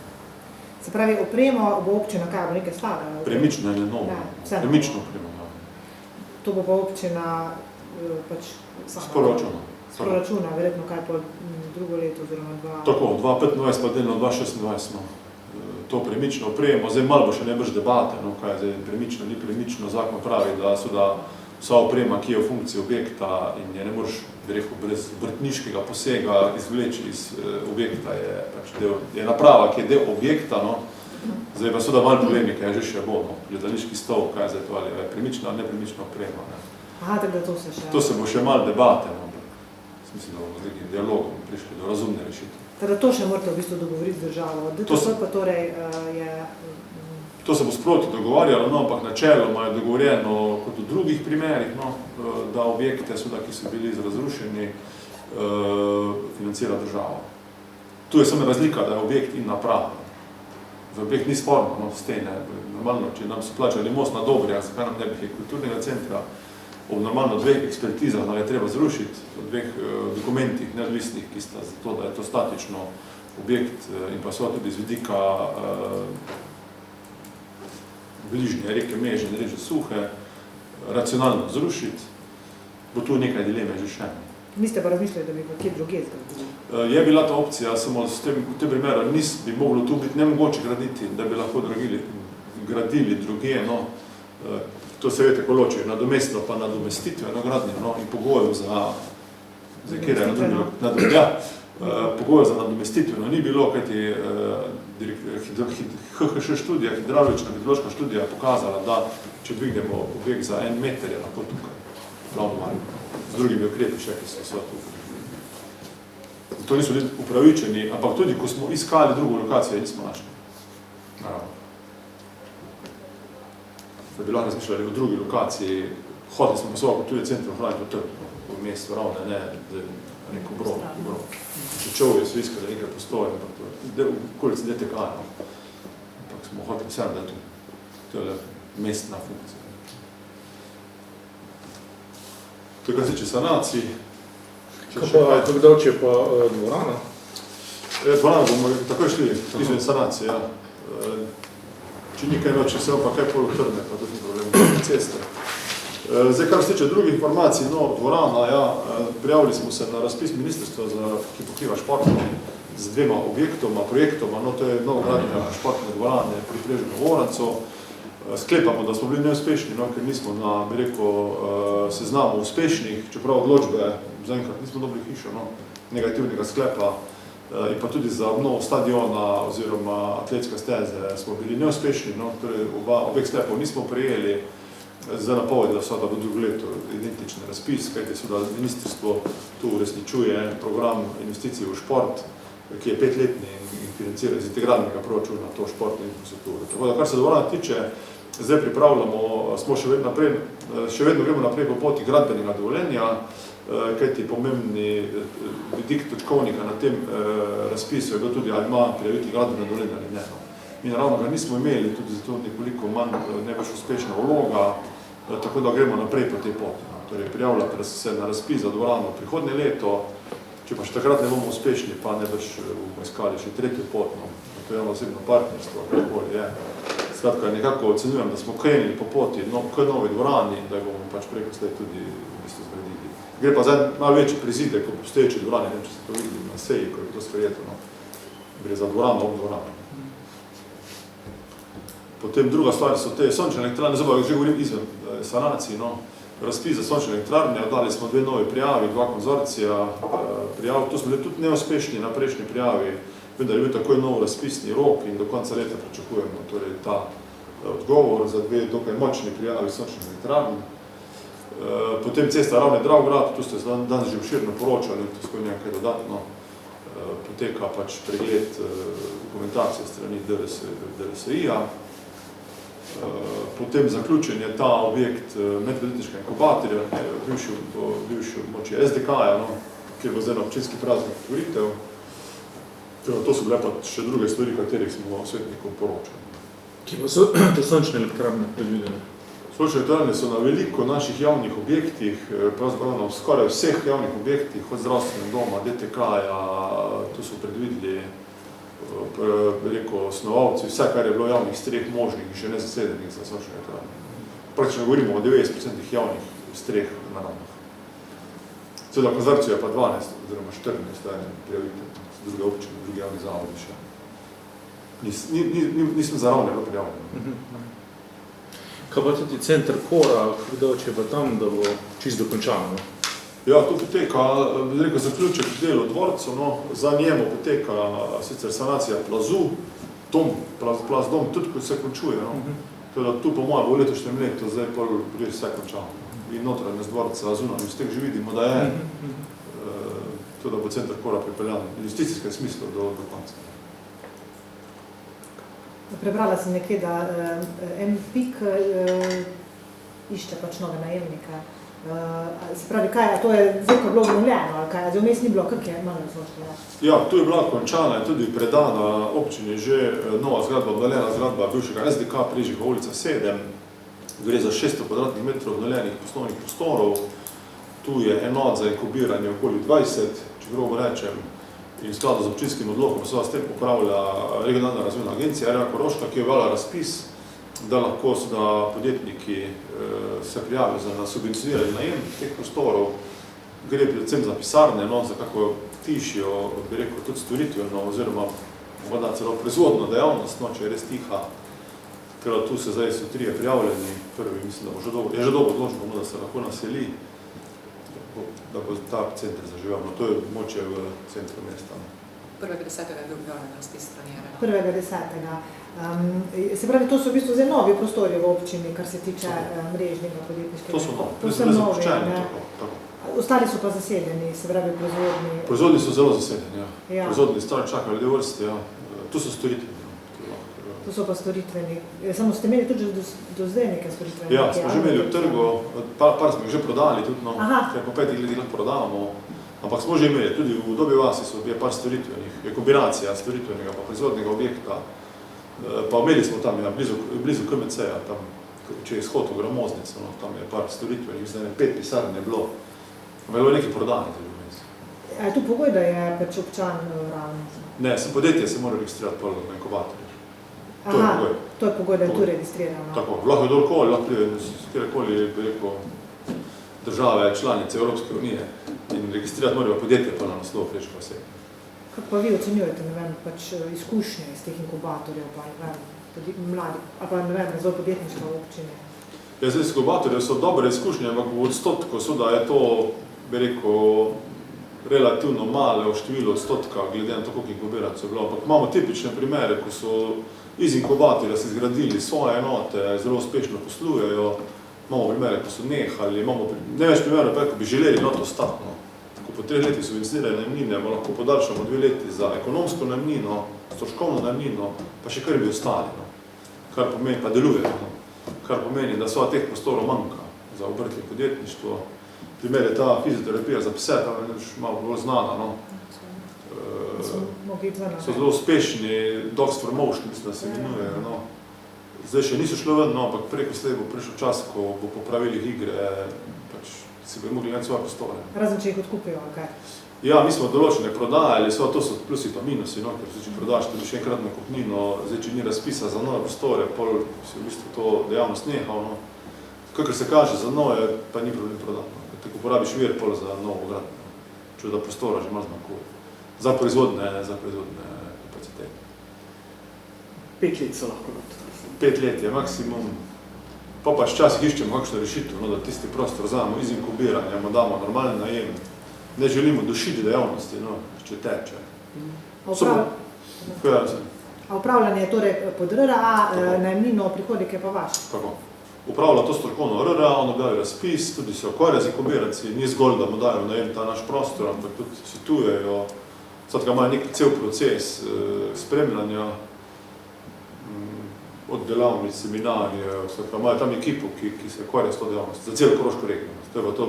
Se pravi, opremo bo občina kaj, bo nekaj stara? Premično in novo. Premično opremo, ja. To bo pa občina pač sama? Sporočuna, verjetno kaj po drugo leto oziroma 2... Tako, 2025 pa delno 2026, no. To premično opremo, zdaj malo bo še nebrž debate, no, kaj je zdaj premično, ni premično, zakon pravi, da so da vsa oprema, ki je v funkciji objekta in je ne moreš, bi rekel, brez vrtniškega posega izvleči iz objekta, je pač je naprava, ki je del objekta, no. Zdaj pa so da malo polemike, je že še bo, no, gledališki stol, kaj je zdaj to, ali je premična ali nepremična oprema, ne. Aha, tako da to se še... To se bo še malo debate, ampak mislim, da bomo z nekim dialogom prišli do razumne rešitve. Teda to še morate v bistvu dogovoriti z državo. DTS pa torej je... To se bo sproti dogovarjalo, no, ampak načeloma je dogovorjeno kot v drugih primerih, no, da objekte, ki so bili razrušeni, financira država. Tu je samo razlika, da je objekt in naprava. Za objekt ni sporno, no, stene. Normalno, če nam so plačali most na Dobrija, zakaj nam ne bi kulturnega centra, ob normalno 2 ekspertizah nam je treba zrušiti, v 2 dokumentih neodvisnih, ki sta za to, da je to statično objekt in pa so tudi z vidika bližnje reke Meže in reče Suhe, racionalno zrušiti, bo tu nekaj dileme že še. Niste pa razmišljali, da bi pa kje druge zgradili? Je bila ta opcija, samo v tem primeru bi moglo tu biti nemogoče graditi, da bi lahko gradili druge, no, to se vete, ko ločijo, nadomestno pa nadomestitveno gradnje, no, in pogojev za pogojev za nadomestitveno ni bilo, kajti HHŠ študija, hidravlična hidrološka študija pokazala, da če dvignemo objekt za 1 meter, je lahko tukaj, glavno malo, z drugimi ukrepi še, ki so tukaj. To niso bili upravičeni, ampak tudi, ko smo iskali drugo lokacijo, nismo našli. Naravno. Da bi lahko razmišljali o drugi lokaciji, hoteli smo poslovno kulturni center ohraniti v trgu, v mestu Ravne, ne neko brod. Čovje so iskali nekaj postoje, v okolici DTK, ampak smo hoteli vsem, da je to je mestna funkcija. To je kar se tiče sanacij. Kako dolče je pa dvorana? Dvorana bomo takoj šli, izmed sanacije, ja. Če nikaj noče, se pa kaj pol utrne, pa tudi problem ceste. Zdaj, kar se tiče drugih informacij, no, dvorana, ja, prijavili smo se na razpis ministrstva, ki pokriva športno, z 2 projektoma, no, to je novogradnja športne dvorane pri Prežnem Vorancu. Sklepamo, da smo bili neuspešni, no, ker nismo na, bi rekel, seznamu uspešnih, čeprav odločbe zaenkrat nismo dobili hišo, no, negativnega sklepa, in pa tudi za obnovo stadiona oziroma atletske steze smo bili neuspešni, no, torej obeh sklepov nismo prejeli, zdaj napovedi, da so da v drugo leto identični razpis, kajti so da ministrstvo tu uresničuje program investicij v šport, ki je 5-letni in financira iz integralnega proračuna to športno infrastrukturo. Tako da, kar se dvorana tiče, zdaj pripravljamo, smo še vedno gremo naprej po poti gradbenega dovoljenja, kajti pomembni vidik točkovnika na tem razpisu je bil tudi, ali ima prijaviti gradbeno dovoljenje ali ne. Mi naravno ga nismo imeli, tudi zato nekoliko manj najbolj uspešna vloga, tako da gremo naprej po tej poti. Torej, prijavljate se na razpis za dvorano prihodnje leto, če pa še takrat ne bomo uspešni, pa ne boš bomo iskali še 3. pot, no, to je javno-osebno partnerstvo, kakoli je. Skratka, nekako ocenjujem, da smo krenili po poti k novi dvorani, da bomo pač preko slej tudi v bistvu zgradili. Gre pa zdaj malo večji prizidek kot obstoječi dvorani, ne vem, če ste to videli na seji, ko je to sprejeto, no. Gre za dvorano ob dvorano. Potem druga stvar so te sončne elektrarne, zdaj že govorim izven sanacij, no. Razpis za sončne elektrarne, dali smo 2 novi prijavi, 2 konzorcija prijav, to smo bili tudi neuspešni na prejšnji prijavi, vendar je bil takoj nov razpisni rok in do konca leta pričakujemo torej ta odgovor za 2 dokaj močni prijavi sončnih elektrarn. Potem cesta Ravne-Dravgrad, tu ste danes že obširno poročali, to skoj nekaj dodatno, poteka pač pregled dokumentacije strani DRSI-ja. Potem zaključen je ta objekt medpodjetniškega inkubatorja, bivši območje SDK-ja, no, kjer bo zdaj na občinski praznik otvoritev. To so bile pa še druge stvari, katerih smo svetnikom poročali. Kje pa so te sončne elektrarne predvidene? Sončne elektrarne so na veliko naših javnih objektih, pravzaprav na skoraj vseh javnih objektih, od zdravstvenem doma, DTK-ja, tu so predvideli rekel, osnovalci, vse, kar je bilo javnih streh možnih in še nezasedenih za sončne elektrarne. Praktično govorimo o 90% javnih streh na Ravnah. Seveda konzorcijo je pa 12, oziroma 14, da je prijavitev z druge občine, druge javnih zavodi še. Nisem za Ravne bilo prijavljeno. Kaj pa tudi center Kora, kako če pa tam, da bo čisto dokončano? Ja, tu poteka, rekel, zaključek delo dvorcu, no, za njemu poteka sicer sanacija plazu, plaz dom tudi, ko se končuje, no. Teda tu po mojem v letošnjem letu, zdaj prvi vse končamo. in notranjost dvorca zunanjo. Z teh že vidimo, da je to, da bo center Kora pripeljan v investicijskem smislu do konca. Prebrala sem nekje, da MPIK išče pač nove najemnike. Se pravi, kaj, to je zdaj, ko je bilo obnovljeno, ali kaj, zdaj vmes ni bilo, kak je malo razložiti? Ja, tu je bila končana in tudi predana občini že nova zgradba, obnovljena zgradba bivšega SDK Prižiga ulica 7. Gre za 600 kvadratnih metrov obnovljenih poslovnih prostorov. Tu je enot za inkubiranje okoli 20, če grobo rečem, in v skladu z občinskim odlokom se s tem upravlja regionalna razvojna agencija RA Koroška, ki je objavila razpis, da lahko podjetniki se prijavijo za subvencioniranje najem teh prostorov. Gre predvsem za pisarne, za kako tišjo, bi rekel, tudi storitveno, oziroma morda celo proizvodno dejavnost, če je res tiha. Ker tu se zdaj so 3 prijavljeni, prvi mislim, da je že dolgo odločeno, da se lahko naseli, da bo ta center zaživel. To je moče v centru mesta. 1.10. je bil objavljen razpis strani RA. 1.10. Se pravi, to so v bistvu zdaj novi prostori v občini, kar se tiče mrežnega podjetniškega. To so novi. To so novi, ne? Tako. Ostali so pa zasedeni, se pravi proizvodni. Proizvodni so zelo zasedeni, ja. Ja. Proizvodni stari čakajo ljudje vrste, ja. Tu so storitveni. To so pa storitveni. Samo ste imeli tudi do zdaj neke storitvene? Ja, smo že imeli v trgu, par smo jih že prodali tudi, ker po 5 letih lahko prodavamo. Ampak smo že imeli, tudi v Dobi vasi je par storitvenih, je kombinacija storitvenega pa proizvodnega objekta. Pa imeli smo tam, ja, blizu KMC-ja, tam, če je izhod v Gramoznico, tam je par storitvenih, zdaj 5 pisarn je bilo. Bilo je nekaj prodani za ljubez. A je tu pogoj, da je pač občan ravno? Ne, podjetje se mora registrirati prvo na inkubatorju. To je pogoj. To je pogoj, da je tu registrirano. Tako, lahko je dolkoli, lahko je kjerkoli, bi rekel, države, članice Evropske unije in registrirati morajo podjetje pa na naslov Frečka osebe. Kako pa vi ocenjujete, ne vem, pač izkušnje iz teh inkubatorjev, pa ne vem, mladi, ali pa ne vem, razvoj podjetništva v občini? Ja, zdaj, inkubatorjev so dobre izkušnje, ampak v odstotku so, da je to, bi rekel, relativno malo število odstotka, glede na to, koliko inkubiracijo je bilo. Ampak imamo tipične primere, ko so iz inkubatorja si zgradili svoje enote, zelo uspešno poslujejo. Imamo primere, ko so nehali, imamo največ primerov, ko bi želeli not ostati. Ko po 3 leti subvencionirane najemnine, lahko podaljšamo 2 leti za ekonomsko najemnino, stroškovno najemnino, pa še kar bi ostali. Kar pomeni, pa delujejo. Kar pomeni, da sva teh prostorov manjka za obrt in podjetništvo. Primer je ta fizioterapija za pse, ta je malo bolj znana. So zelo uspešni, Dogs for Motion, mislim, da se imenujejo. Zdaj še niso šlo ven, ampak preko slej bo prišel čas, ko bo po pravilih igre, pač si bojo mogli imeti svoje prostore. Razen, če jih odkupijo, ali kaj? Ja, mi smo določene prodajali, to so plusi pa minusi, ker če prodaš tudi še enkrat na kupnino, zdaj, če ni razpisa za nove prostore, pol si v bistvu to dejavnost nehal. Kakor se kaže za nove, pa ni problem prodati. Tako porabiš vir pol za novo gradnjo, če da prostora že malo zmanjkuje. Za proizvodne kapacitete. 5 let so lahko not. 5 let je maksimum. Pa včasih iščemo kakšno rešitev, da tisti prostor vzamemo iz inkubiranja, damo normalni najem. Ne želimo dušiti dejavnosti, če teče. A upravljanje je torej pod RRA, najemnino, prihodek je pa vaš? Tako. Upravlja to strokovno RRA, on objavi razpis, tudi se ukvarja z inkubiranci, ni zgolj, da mu dajo najem ta naš prostor, ampak tudi svetujejo. Skratka, imajo nek cel proces spremljanja, od delavnic, seminarjev, skratka, imajo tam ekipo, ki se ukvarja s to dejavnost, za celo Koroško regijo. To je pa to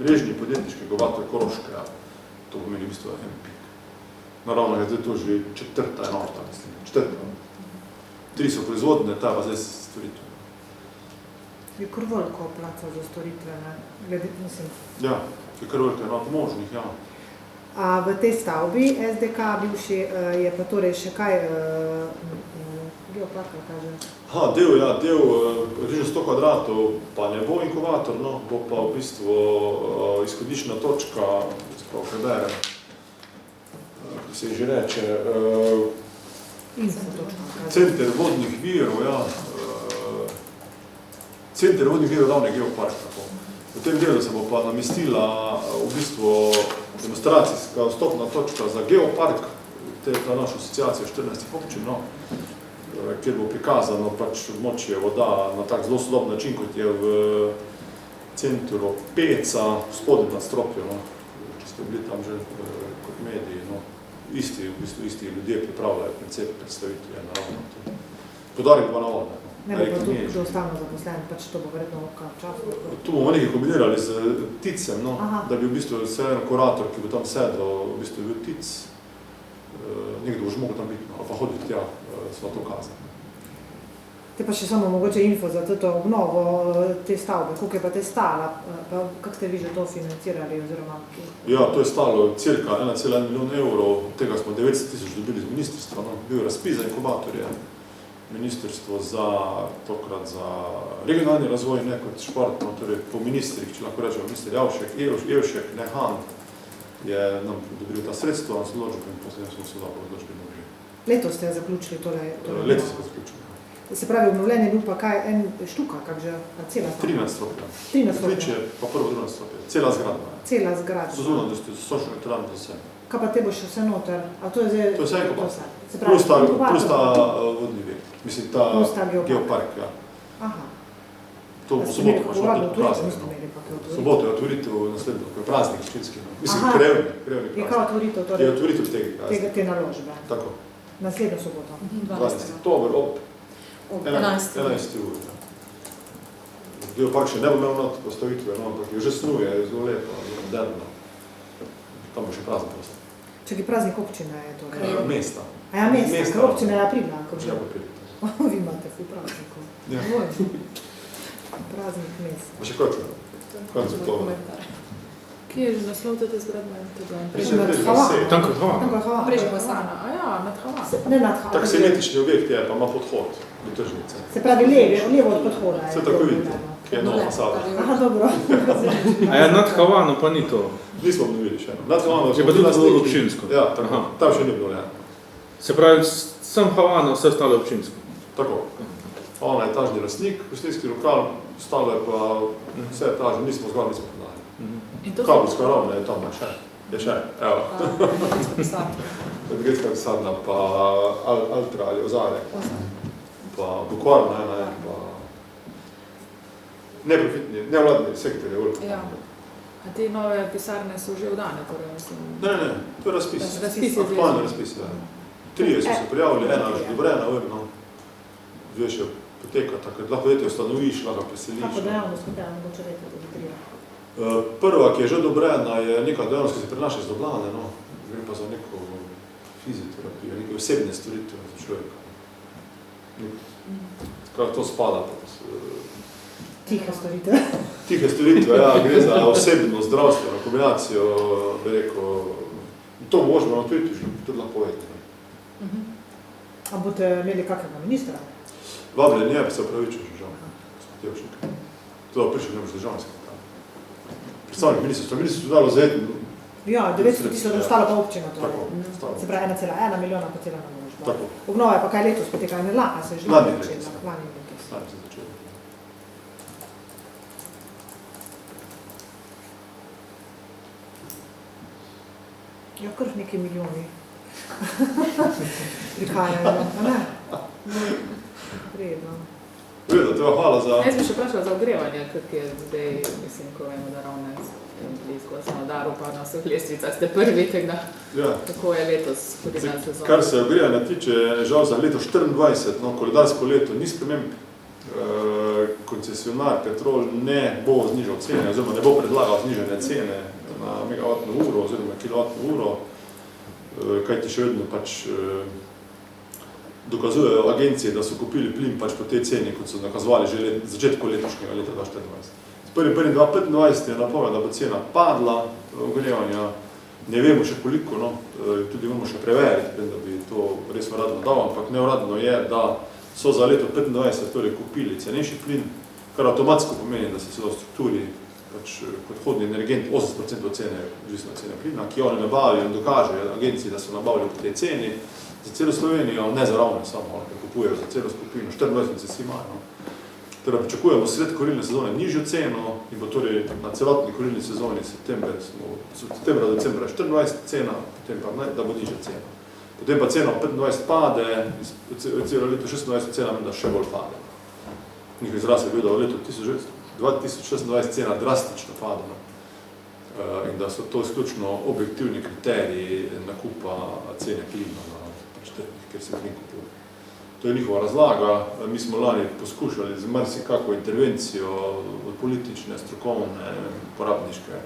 mrežni podjetniški inkubator Koroške, ja. To pomeni v bistvu MPIK. Naravno je to že 4. enota, mislim, 4. 3 so proizvodne, ta pa zdaj storitvene. Je kar veliko placa za storitvene, mislim. Ja, je kar veliko enot možnih, ja. A v tej stavbi SDK bivši je pa torej še kaj geopark, kaže? Del že 100 kvadratov, pa ne bo inkubator, bo pa v bistvu izhodiščna točka, sprav preberem, kako se že reče, center vodnih virov, ja. Center vodnih virov davne geopark, tako. V tem delu se bo pa namestila v bistvu demonstracijska vstopna točka za geopark, to je ta naša asociacija 14 občin. kjer bo prikazano pač območje voda na tak zelo sodoben način, kot je v centru Peca, spodnjem nadstropju, no, če ste bili tam že kot mediji, no, isti ljudje pripravljajo predstavitve naravno. Podarek pa na voda. Ne bo pa tudi kdo stalno zaposlen, pač to bo verjetno kar čas. Tu bomo nekaj kombinirali z ticem, no, da bi v bistvu vse en kurator, ki bo tam sedel, v bistvu bil tic, nekdo bo že mogel tam biti, no, pa hoditi tja, so to kazati. Te pa še samo mogoče info za to obnovo te stavbe, koliko je pa te stala, pa kako ste vi že to financirali oziroma? Ja, to je stalo cirka 1,1 milijon evrov, tega smo 900 000 dobili z ministrstva, no, bil je razpis za inkubatorje. Ministrstvo tokrat za regionalni razvoj, ne kot športno, torej po ministrih, če lahko rečemo, minister Jevšek, Nehan, je nam dobil ta sredstva, nas odločili in potem smo se dobro odločili dobili. Letos ste zaključili tole? Letos ste zaključili. Se pravi, obnovljen je bil pa kaj, en štuka, kak že, cela stavba? 13 stropja. 13 stropja. Odličje, pa prvo, drugo stropja. Cela zgradba. Cela zgradba. So zunaj, da ste sočno elektrarno za vse. Kaj pa te boš vse noter? A to je zdaj... To je vse inkubator. Se pravi, Plus ta vodni vir. Mislim, ta geopark, ja. Aha. To v soboto pa šlo tudi praznik. V soboto je otvoritev naslednjo, ko je praznik ščinski. Mislim, krevni praznik. Je kao otvoritev, torej? Je otvoritev tega te naložbe. Tako. Naslednjo soboto. 12. oktober ob 11. uri. Geopark še ne bo imel not postavitve, no, ampak je že snuje, je zelo lepo, moderno. Tam bo še praznik prosto. Čakaj, praznik občine je torej? Mesta. A ja, mesta, ker občina je aprila. Občina je aprila. Vi imate ful praznikov. Ja. Praznik mesta. Pa še konec oktobra. Kje je že naslov te zgradbe? Nad Havana. Tanko Havana. Prejšnja Bosana. A ja, nad Havana. Ne nad Havana. Taksimetični objekt je, pa ima podhod do tržnice. Se pravi levo od podhoda. Vse tako vidite, ki je nova fasada. Aha, dobro. A ja, nad Havano pa ni to. Nismo obnovili še. Nad Havano Je pa tudi bilo občinsko. Ja, tako. Tam še ni obnovljeno. Se pravi, sam Havano, vse ostalo občinsko. Tako. Ona je etažni lastnik, gostinski lokal, ostalo je pa vse etaže, nismo zgor, nismo podali. Kabelska ravna je tam še. Je še, evo. Energetska pisarna, pa Altra ali Ozare. Pa Bukvarna ena, pa neprofitni, nevladni sektor je veliko. Ja. A te nove pisarne so že vdane, torej mislim? Ne, to je razpis. Razpis je aktualni razpis, ja. 3 so se prijavili, ena je že dobrena, vrno. 2 še poteka, tako lahko dete ustanoviš, lahko preseliš. Kako dejavnost, kot dejavnost, mogoče dete to zatrija? Prva, ki je že dobrena, je neka dejavnost, ki se prenaša iz Ljubljane, no. Gre pa za neko fizioterapijo, neke osebne storitve za človeka. Tako to spada pod... Tihe storitve. Tihe storitve, ja, gre za osebno zdravstveno kombinacijo, bi rekel, to možno tudi lahko povedati. A boste imeli kakega ministra? Vabljen je, pa se upravičil že žal, gospod Jevšek. To prišel ne boš državni sekretar. Predstavnik ministrstvo dalo za Ja, 900 000 ostalo pa občina torej. Tako, ostalo. Se pravi 1,1 milijona pa cela naložba. Tako. Obnova je pa kaj letos potekala, ne lani se je že Lani začela. letos. Lani letos. Lani se začelo. Ja, kar neki milijoni. Prihajajo, a ne? Vredno. Vredno, te hvala za... Jaz bi še vprašala za ogrevanje, kak je zdaj, mislim, ko vemo, da ravno blisko smo daru, pa na vseh lestvicah ste prvi, tega, kako je letos hodina sezona. Kar se ogrevanja tiče, žal za leto 24, no, koledarsko leto, ni sprememb, koncesionar Petrol ne bo znižal cene, oziroma ne bo predlagal znižanje cene na megavatno uro oziroma kilovatno uro, kajti še vedno pač dokazujejo agencije, da so kupili plin pač po tej ceni, kot so nakazovali že začetku letošnjega leta 2024. S 1.1.2025 je napoved, da bo cena padla ogrevanja, ne vemo še koliko, no, tudi moramo še preveriti, da bi to res uradno dal, ampak neuradno je, da so za leto 2025 torej kupili cenejši plin, kar avtomatsko pomeni, da se v strukturi pač kot hodni energent 80% cene, odvisno cene plina, ki oni nabavijo in dokažejo agenciji, da so nabavili po tej ceni za celo Slovenijo, ne za ravno samo, ker kupujejo za celo skupino, 24 si imajo. Torej, pričakujemo sred korilne sezone nižjo ceno in bo torej na celotni korilni sezoni septembra do decembra 24 cena, potem pa da bo nižja cena. Potem pa cena v 25 pade, celo leto 26 cena da še bolj pade. Njihov izraz je bil, da v letu 2026 cena drastično pada. In da so to izključno objektivni kriteriji nakupa cene plina na trgih, kjer se plin kupuje. To je njihova razlaga. Mi smo lani poskušali z marsikako intervencijo od politične, strokovne, porabniške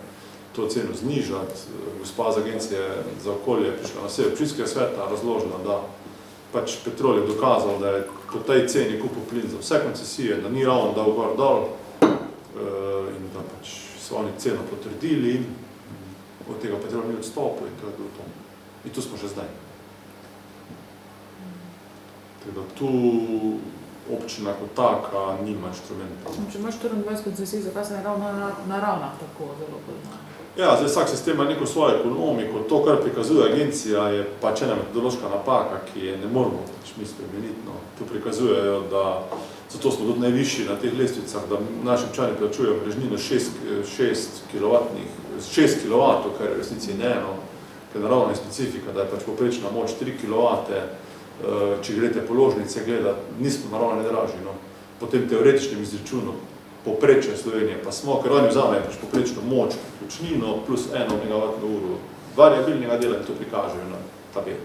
to ceno znižati. Gospa z agencije za okolje je prišla na sejo občinskega sveta, razložila, da pač Petrol je dokazal, da je po tej ceni kupil plin za vse koncesije, da ni ravno dal gor dol in da pač so oni ceno potrdili in od tega Petrol ni odstopil in to je bilo to. In tu smo še zdaj. Teda tu občina kot taka nima inštrumenta. Če imaš 24 koncesij, zakaj se ne ravno na ravnah tako zelo poznajo? Ja, zdaj vsak sistem ima neko svojo ekonomiko. To, kar prikazuje agencija, je pač ena metodološka napaka, ki je ne moramo pač mi spremeniti. No. Tu prikazujejo, da zato smo tudi najvišji na teh lestvicah, da naši občani plačujejo mrežnino 6 kW, kar je v resnici ne, no, ker naravna je specifika, da je pač poprečna moč 3 kW, če greste položnice gledati, nismo naravno nedražji. No. Po tem teoretičnem izračunu poprečne Slovenije pa smo, ker oni vzamejo pač poprečno moč, ključnino plus 1 MWh variabilnega dela in to prikažejo na tabeli.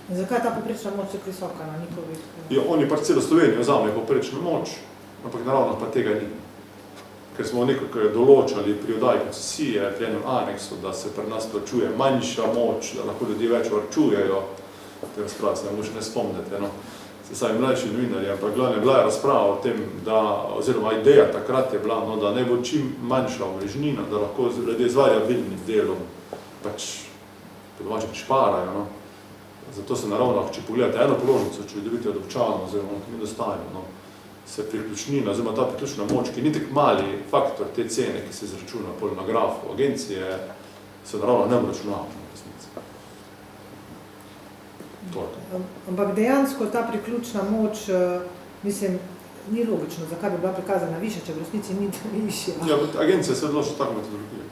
Zakaj je ta poprečna moč tako visoka na njihovih? Ja, oni pač celo Slovenijo vzamejo poprečno moč, ampak naravno pa tega ni. Ker smo nekako določali pri oddaji koncesije, pri enem aneksu, da se pri nas plačuje manjša moč, da lahko ljudje več varčujejo. Te razprave se nam še ne spomnite, no. Se sami mlajši novinarji, ampak glavno je bila razprava o tem, da, oziroma ideja takrat je bila, no, da ne bo čim manjša omrežnina, da lahko ljudje z variabilnim delom pač po domače prišparajo, no. Zato se naravno, če pogledate eno položnico, če dobite od občanov, oziroma mi dostajamo, no, se priključnina, oziroma ta priključna moč, ki ni tak mali faktor te cene, ki se izračuna pol na grafu agencije, se naravno ne obračunava na resnici. Ampak dejansko ta priključna moč, mislim, ni logično, zakaj bi bila prikazana višja, če v resnici ni višja. Ja, agencija se odločila tako metodologijo.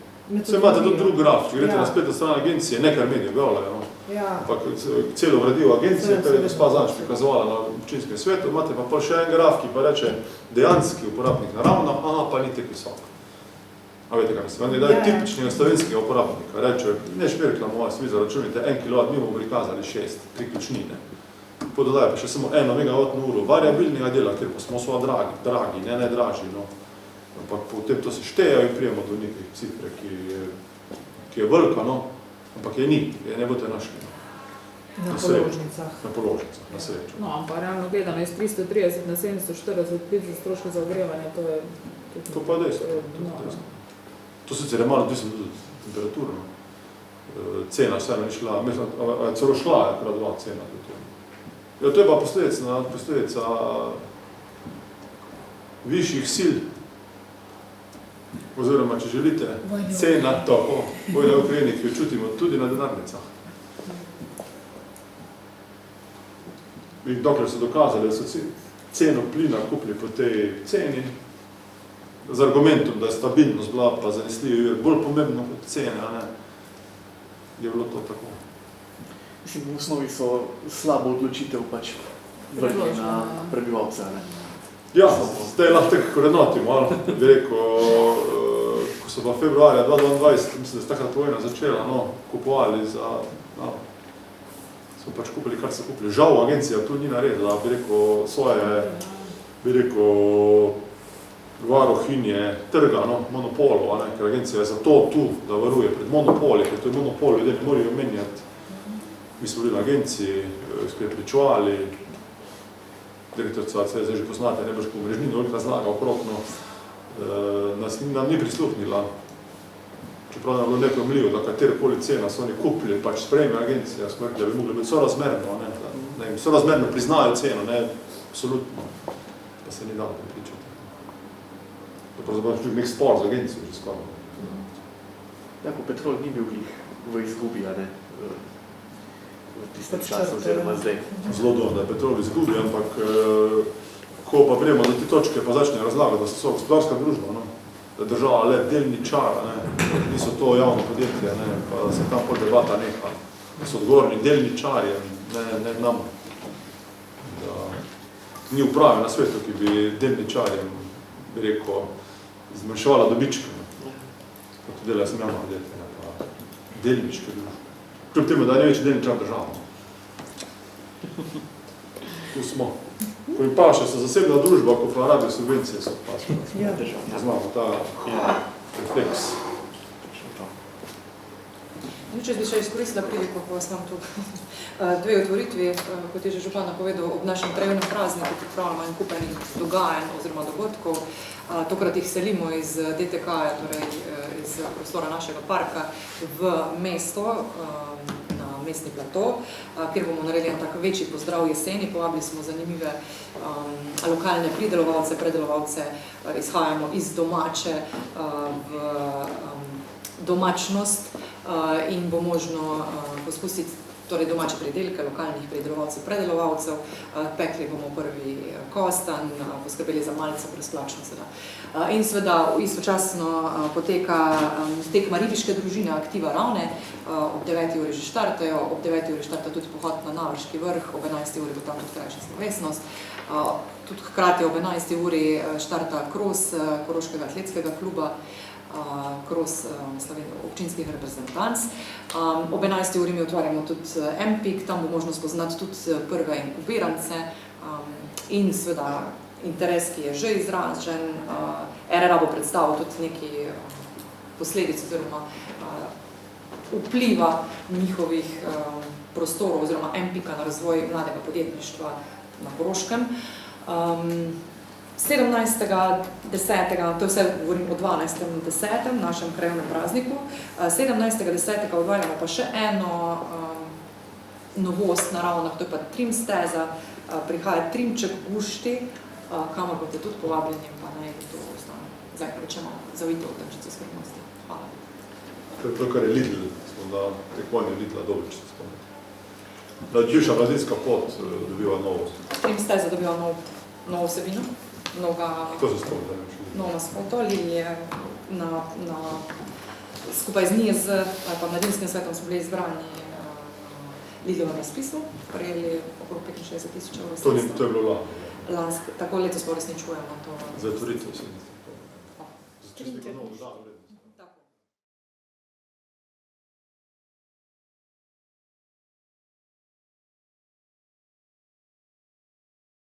Se imate tudi drug graf, če greste na spletno stran agencije, nekaj medijev objavljajo, no. Ampak celo gradivo agencije, kar je gospa Zanč prikazovala na občinskem svetu, imate pa še en graf, ki pa reče dejanski uporabnik naravno, pa ni tek visok. A veste, kaj mislim? Da je tipičnega slovenskega uporabnika. Reče, ne šperklamo vas, vi zaračunite 1 kW, mi bomo prikazali 6 priključnine. Pododajo pa še samo 1 MWh variabilnega dela, kjer pa smo svoja dragi, ne dražji. No. Ampak potem to se štejo in prijemo do nekaj cifre, ki je velika, no. Ampak je ni, je ne boste našli. Na položnicah. Na položnicah, na srečo. No, ampak realno gledano iz 330 na 740 pit za stroške za ogrevanje, to je... To pa je dejstvo. To sicer je malo odvisno tudi temperaturno. Cena vseeno ni šla, celo šla je krat 2 cena. Ja, to je pa posledica višjih sil, oziroma, če želite, cena tako, vojne Ukrajine, ki jo čutimo tudi na denarnicah. In dokler so dokazali, da so ceno plina kupili po tej ceni, z argumentom, da je stabilnost bila pa zanesljiv, bolj pomembno kot cene, ne, je bilo to tako. Mislim, v osnovi so slabo odločitev pač vrli na prebivalce, ne? Ja, zdaj lahko tako vrednotimo, bi rekel, ko so pa februarja 2022, mislim, da se takrat vojna začela, no, kupovali za, no, smo pač kupili, kar so kupili. Žal, agencija tu ni naredila, bi rekel, svoje, bi rekel, varohinje trga, no, monopolov, ne, ker agencija je zato tu, da varuje pred monopoli, ker to je monopol, ljudje ne morajo menjati. Mi smo bili na agenciji, prepričovali, direktorica, zdaj že poznate, ne boš po mrežnino veliko razlaga okrog, no, nam ni prisluhnila, čeprav nam bilo nepojmljivo, da katerokoli cena so oni kupili, pač sprejme agencija, smo rekli, da bi mogli biti sorazmerno, ne, da jim sorazmerno priznajo ceno, ne, absolutno, pa se ni dalo pripričati. To je pravzaprav nek spor z agencijo že skoraj. Ja, ko Petrol ni bil v izgubi, ne, v tistem času oziroma zdaj. Zelo dobro, da je Petrol v izgubi, ampak ko pa prijemo do te točke, pa začne razlagati, da so gospodarska družba, no, da je država le delničara, ne, niso to javno podjetje, ne, pa se tam pol debata neha. so odgovorni delničarjem, ne nam. Da ni uprave na svetu, ki bi delničarjem, bi rekel, zmanjševala dobičke. Kot dela sem javno podjetje, pa delničke družbe. Kljub temu, da je največji delničar država. Tu smo. Ko jim paše, so zasebna družba, ko pa rabijo subvencije, so paše. Znamo ta refleks. Če bi še izkoristila priliko, ko vas imam tu dve otvoritvi, kot je že župan napovedal, ob našem krajevnem prazniku pripravljamo en kupenih dogajanj oziroma dogodkov. Tokrat jih selimo iz DTK-ja, torej iz prostora našega parka, v mesto, na mestni plato, kjer bomo naredili en tak večji pozdrav jeseni. Povabili smo zanimive lokalne pridelovalce, predelovalce, izhajamo iz domače v domačnost in bo možno poskusiti torej domače pridelke, lokalnih pridelovalcev, predelovalcev. Pekli bomo prvi kostanj, poskrbeli za malce brezplačno seveda. In seveda istočasno poteka tekma ribiške družine Aktiva Ravne, ob 9. uri že štartajo, ob 9. uri štarta tudi pohod na Navrški vrh, ob 11. uri bo tam tudi krajša slovesnost. Tudi hkrati ob 11. uri štarta kros Koroškega atletskega kluba, kros občinskih reprezentanc. Ob 11. uri mi otvarjamo tudi MPIK, tam bo možno spoznati tudi prve inkubirance in seveda interes, ki je že izražen. RRA bo predstavil tudi neki posledic oziroma vpliva njihovih prostorov oziroma MPIK-a na razvoj mladega podjetništva na Koroškem. 17.10., to je vse govorim o 12.10., našem krajevnem prazniku. 17.10. odvajamo pa še eno novost na Ravnah, to je pa trim steza, prihaja trimček gušti, kamor boste tudi povabljeni, pa naj to ostane. Zdaj, rečemo, zavite v tančico skrbnosti. Hvala. To je to, kar je Lidl, smo na tekmovanju Lidla dobro, če se spomnite. Bivša mladinska pot dobiva novost. Trim steza dobiva novo vsebino. To se spomnim. Novo naspoto, Lili je skupaj z NIZ, pa Mladinskim svetom smo bili izbrani Lidlovem razpisu, prejeli okrog 65 000 evrov. To je bilo lani. Tako letos pa uresničujemo to. Za otvoritev se mi zdi.